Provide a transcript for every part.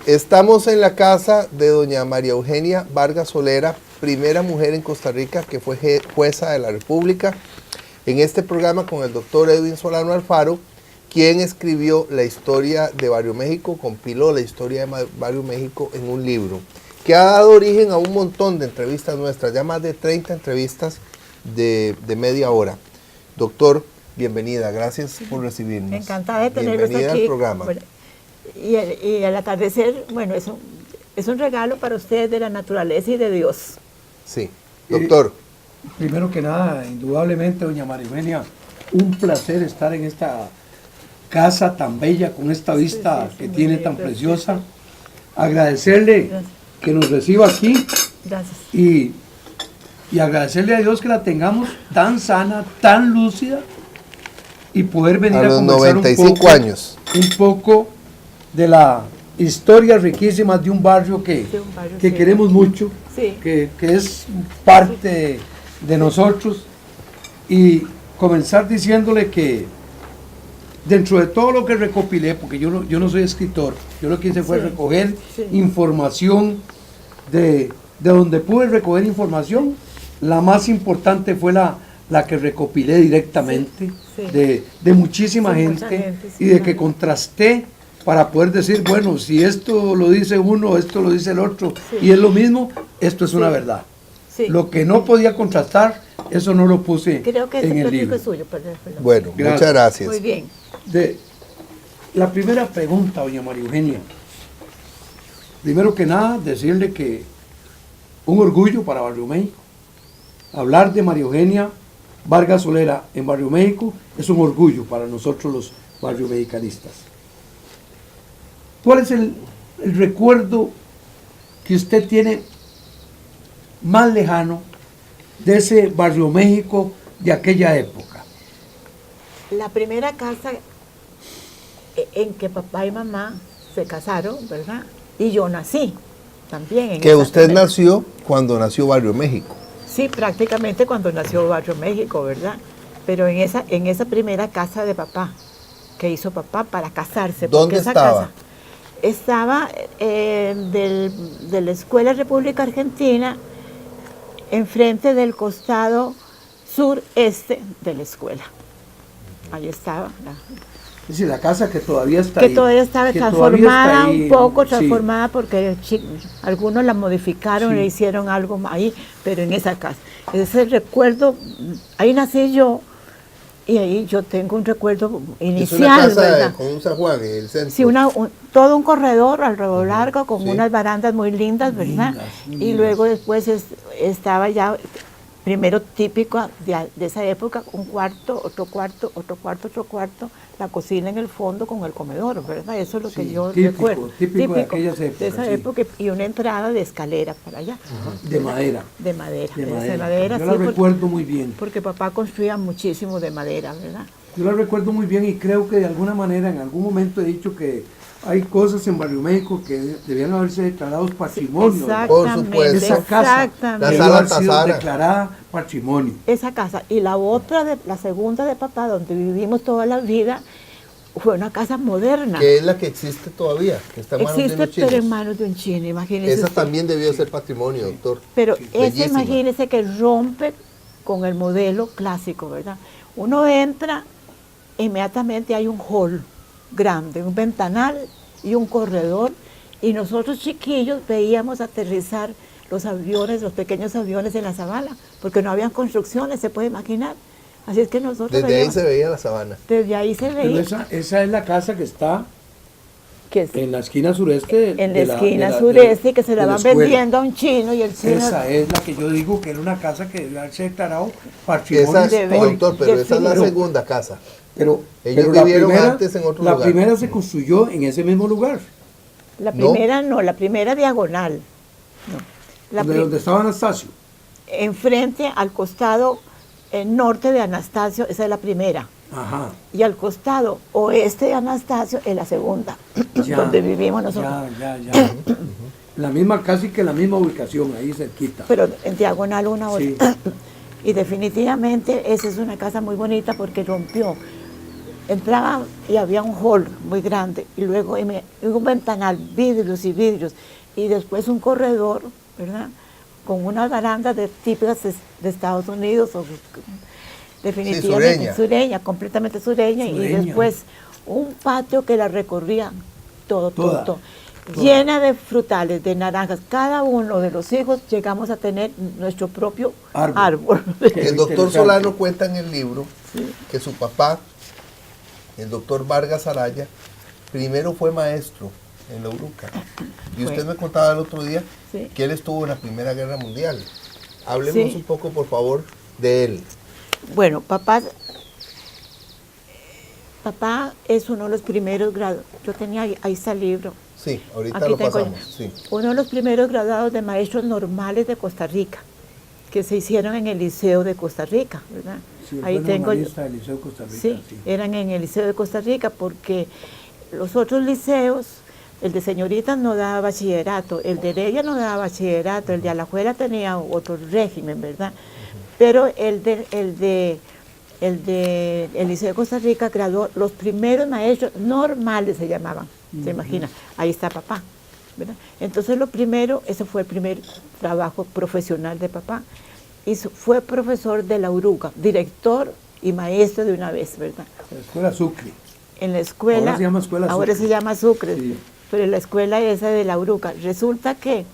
Estamos en la casa de doña María Eugenia Vargas Solera, primera mujer en Costa Rica que fue jueza de la República, en este programa con el doctor Edwin Solano Alfaro, quien escribió la historia de Barrio México, compiló la historia de Barrio México en un libro, que ha dado origen a un montón de entrevistas nuestras, ya más de 30 entrevistas de media hora. Doctor, bienvenida, gracias por recibirnos. Encantada de tenerlos aquí. Bienvenida al programa. Bueno, y el atardecer, bueno, es un regalo para ustedes de la naturaleza y de Dios. Sí, doctor. Primero que nada, indudablemente, doña María Eugenia, un placer estar en esta casa tan bella, con esta vista que tiene tan preciosa. Agradecerle que nos reciba aquí. Gracias. Y agradecerle a Dios que la tengamos tan sana, tan lúcida, y poder venir a conversar 95 años. Un poco de la historia riquísima de un barrio que queremos mucho, sí, que es parte de nosotros, y comenzar diciéndole que dentro de todo lo que recopilé, porque yo no soy escritor, yo lo que hice fue recoger información de donde pude recoger información. La más importante fue la que recopilé directamente de muchísima gente, y de que contrasté para poder decir, bueno, si esto lo dice uno, esto lo dice el otro, y es lo mismo, esto es una verdad. Lo que no podía contrastar, eso no lo puse en el libro. Es suyo, bueno, gracias. Muchas gracias. Muy bien. La primera pregunta, doña María Eugenia. Primero que nada, decirle que un orgullo para Barrio México. Hablar de María Eugenia Vargas Solera en Barrio México es un orgullo para nosotros los barriomexicanistas. ¿Cuál es el recuerdo que usted tiene más lejano de ese Barrio México de aquella época? La primera casa en que papá y mamá se casaron, ¿verdad? Y yo nací también. Que usted nació cuando nació Barrio México. Sí, prácticamente cuando nació Barrio México, ¿verdad? Pero en esa primera casa de papá, que hizo papá para casarse. ¿Dónde estaba? Estaba de la Escuela República Argentina, enfrente del costado sureste de la escuela. Ahí estaba. Es decir, la casa que todavía está que ahí. Todavía estaba transformada, un poco transformada, porque algunos la modificaron, le hicieron algo ahí, pero en esa casa. Ese recuerdo, ahí nací yo, y ahí yo tengo un recuerdo inicial. Es una casa ¿verdad? con un zaguán en el centro. Sí, todo un corredor alrededor largo, con unas barandas muy lindas, ¿verdad? Y luego después estaba ya, primero típico de esa época, un cuarto, otro cuarto, otro cuarto, otro cuarto, la cocina en el fondo con el comedor, ¿verdad? Eso es lo que yo recuerdo. Típico de aquellas épocas. De esa época, y una entrada de escalera para allá. De madera. De madera. Yo la recuerdo muy bien. Porque papá construía muchísimo de madera, ¿verdad? Yo la recuerdo muy bien, y creo que de alguna manera, en algún momento he dicho que hay cosas en Barrio México que debían haberse declarados patrimonio. Por supuesto. Esa casa debió haber sido declarada patrimonio. Esa casa. Y la segunda de papá, donde vivimos toda la vida, fue una casa moderna. Que es la que existe todavía, que está en manos de unos chinos. Pero en manos de un chino, imagínese. Esa usted. También debió ser patrimonio, doctor. Pero Bellísima. imagínese que rompe con el modelo clásico, ¿verdad? Uno entra, inmediatamente hay un hall grande, un ventanal y un corredor, y nosotros chiquillos veíamos aterrizar los aviones, los pequeños aviones en la sabana, porque no habían construcciones, se puede imaginar. Así es que nosotros Desde ahí se veía la sabana. Desde ahí se veía. Pero esa es la casa que está en la esquina sureste. En la esquina sureste, que se la van vendiendo a un chino, y el chino... Esa es la que yo digo que era una casa que debe haberse declarado patrimonio histórico. Doctor, pero esa es la segunda casa. Pero ellos vivieron antes en otro lugar. La primera se construyó en ese mismo lugar. La primera no, la primera diagonal. No. Donde estaba Anastasio. Enfrente, al costado el norte de Anastasio, esa es la primera. Ajá. Y al costado oeste de Anastasio es la segunda, Ya, donde vivimos nosotros. Ya. La misma, casi que la misma ubicación, ahí cerquita. Pero en diagonal una hora. Sí. Y definitivamente esa es una casa muy bonita porque rompió. Entraba y había un hall muy grande y luego un ventanal, vidrios y vidrios, y después un corredor, ¿verdad? Con una baranda de típicas de Estados Unidos, definitivamente sureña. sureña, completamente sureña, y Sureña. después un patio que la recorría todo, Toda. llena de frutales, de naranjas. Cada uno de los hijos llegamos a tener nuestro propio árbol. El doctor Interesante. Solano cuenta en el libro que su papá, el doctor Vargas Araya, primero fue maestro en la Uruca. Y usted me contaba el otro día Sí. que él estuvo en la Primera Guerra Mundial. Hablemos Sí. un poco, por favor, de él. Bueno, papá es uno de los primeros grados. Yo tenía, ahí está el libro. Sí, ahorita Aquí lo tengo pasamos. Sí. uno de los primeros graduados de maestros normales de Costa Rica, que se hicieron en el Liceo de Costa Rica, ¿verdad? Sí, Ahí tengo, del Liceo de Costa Rica. sí, eran en el Liceo de Costa Rica porque los otros liceos, el de señoritas no daba bachillerato, el de Heredia no daba bachillerato, el de Alajuela tenía otro régimen, ¿verdad? Pero el Liceo de Costa Rica graduó los primeros maestros normales, se llamaban, se imagina, ahí está papá, ¿verdad? Entonces lo primero, ese fue el primer trabajo profesional de papá, y fue profesor de la Uruca, director y maestro de una vez, ¿verdad? La escuela Sucre. En la escuela, Ahora se llama Escuela ahora Sucre. se llama Sucre, Sí. pero en la escuela esa de la Uruca, resulta que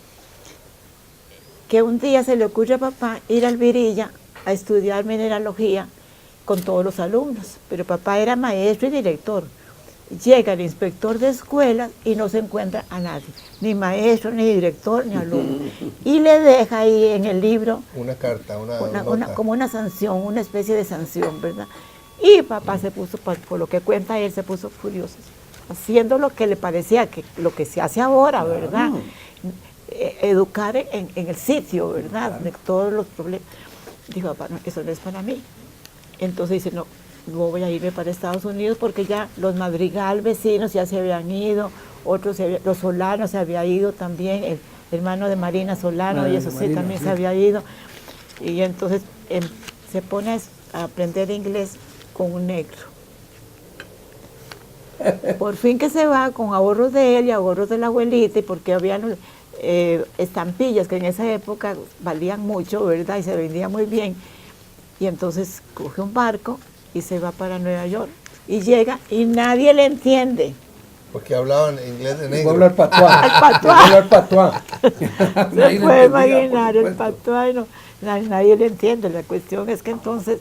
un día se le ocurre a papá ir al Virilla a estudiar mineralogía con todos los alumnos, pero papá era maestro y director. Llega el inspector de escuelas y no se encuentra a nadie, ni maestro, ni director, ni alumno. Y le deja ahí en el libro Una carta, una nota. como una sanción, una especie de sanción, ¿verdad? Y papá se puso, por lo que cuenta él, se puso furioso, haciendo lo que le parecía, que lo que se hace ahora, ¿verdad? Educar en el sitio, ¿verdad? De todos los problemas. Dijo, papá, no, eso no es para mí. Entonces dice, no voy a irme para Estados Unidos porque ya los Madrigal vecinos ya se habían ido, otros, los Solano se había ido también, el hermano de Marina Solano, y eso sí, Marina, también sí. se había ido. Y entonces se pone a aprender inglés con un negro. Por fin que se va con ahorros de él y ahorros de la abuelita, y porque habían estampillas que en esa época valían mucho, ¿verdad? Y se vendían muy bien. Y entonces coge un barco y se va para Nueva York. Y llega y nadie le entiende. Porque hablaban inglés de Voy a negro. hablar patuá. Al patuá. Voy a hablar patuá. Se puede imaginar el patuá, no, nadie le entiende. La cuestión es que entonces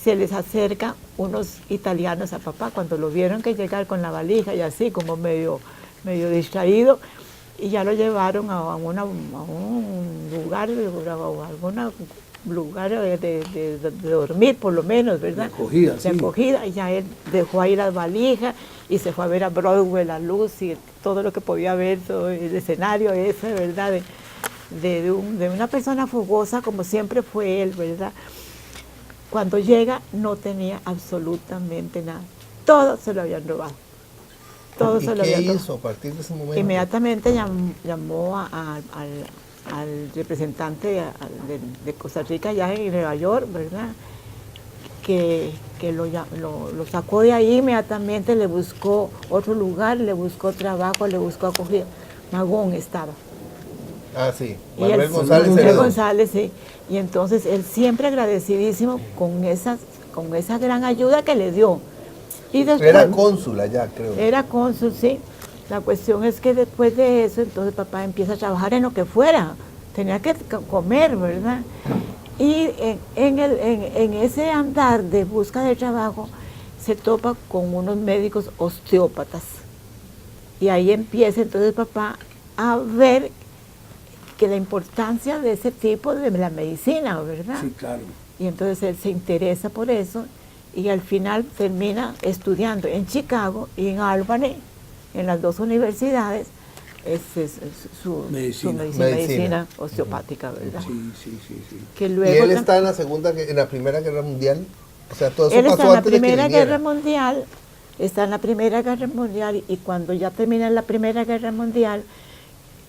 se les acerca unos italianos a papá cuando lo vieron que llegar con la valija y así como medio distraído, y ya lo llevaron a un lugar, de dormir por lo menos, ¿verdad? De acogida, De sí. acogida, y ya él dejó ahí las valijas y se fue a ver a Broadway, la luz y todo lo que podía ver, todo el escenario ese, ¿verdad? De una persona fogosa como siempre fue él, ¿verdad? Cuando llega no tenía absolutamente nada. Todo se lo habían robado. Todo ¿Y se lo qué habían robado. hizo a partir de ese momento? Inmediatamente llamó al representante de Costa Rica allá en Nueva York, ¿verdad? Que lo sacó de ahí inmediatamente, le buscó otro lugar, le buscó trabajo, le buscó acogida. Magón estaba. Ah, sí. Y Manuel él- González Manuel Heredo. González, sí. Y entonces él siempre agradecidísimo con esa gran ayuda que le dio. Y después, Era cónsul allá, creo. era cónsul, sí. La cuestión es que después de eso, entonces papá empieza a trabajar en lo que fuera. Tenía que comer, ¿verdad? Y en ese andar de busca de trabajo se topa con unos médicos osteópatas. Y ahí empieza entonces papá a ver que la importancia de ese tipo de la medicina, ¿verdad? Sí, claro. Y entonces él se interesa por eso y al final termina estudiando en Chicago y en Albany, en las dos universidades, su Medicina. medicina osteopática, ¿verdad? Sí. Que Y luego él está en la Primera Guerra Mundial. O sea, todo eso él está pasó en la antes de que Primera viniera. Guerra Mundial, está en la Primera Guerra Mundial, y cuando ya termina la Primera Guerra Mundial,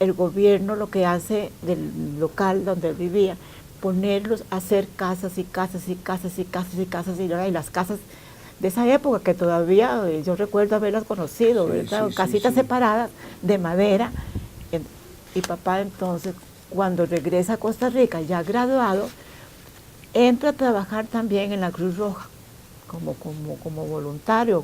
el gobierno lo que hace del local donde él vivía, ponerlos a hacer casas y casas y casas y casas y casas, y las casas de esa época que todavía yo recuerdo haberlas conocido, Sí, ¿verdad? sí, Casitas sí. separadas de madera. Y papá entonces, cuando regresa a Costa Rica, ya graduado, entra a trabajar también en la Cruz Roja, como voluntario,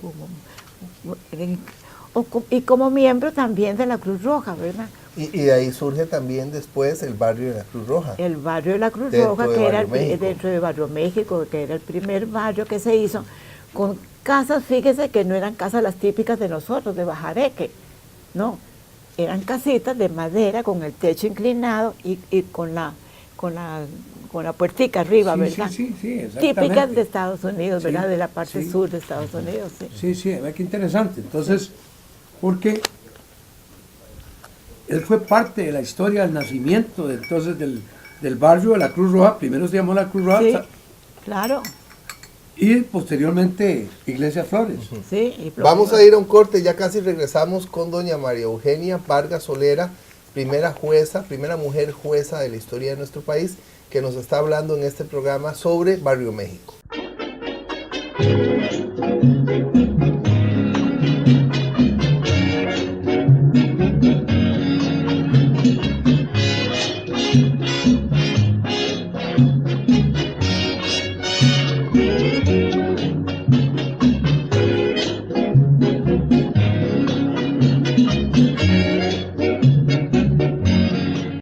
y como miembro también de la Cruz Roja, ¿verdad? Y de ahí surge también después el barrio de la Cruz Roja. El barrio de la Cruz Dentro Roja, de que era Barrio México. dentro de Barrio México, que era el primer barrio que se hizo, con casas, fíjese que no eran casas las típicas de nosotros, de Bajareque, no, eran casitas de madera con el techo inclinado y con la puertica arriba, Sí, ¿verdad? sí, exactamente. Típicas de Estados Unidos, Sí, ¿verdad? De la parte sí. sur de Estados Unidos, sí. Sí, ve qué interesante. Entonces, porque él fue parte de la historia del nacimiento del barrio de la Cruz Roja. Primero se llamó la Cruz Roja Sí, claro, y posteriormente Iglesia Flores. sí. Vamos a ir a un corte, ya casi regresamos con doña María Eugenia Vargas Solera, primera mujer jueza de la historia de nuestro país, que nos está hablando en este programa sobre Barrio México.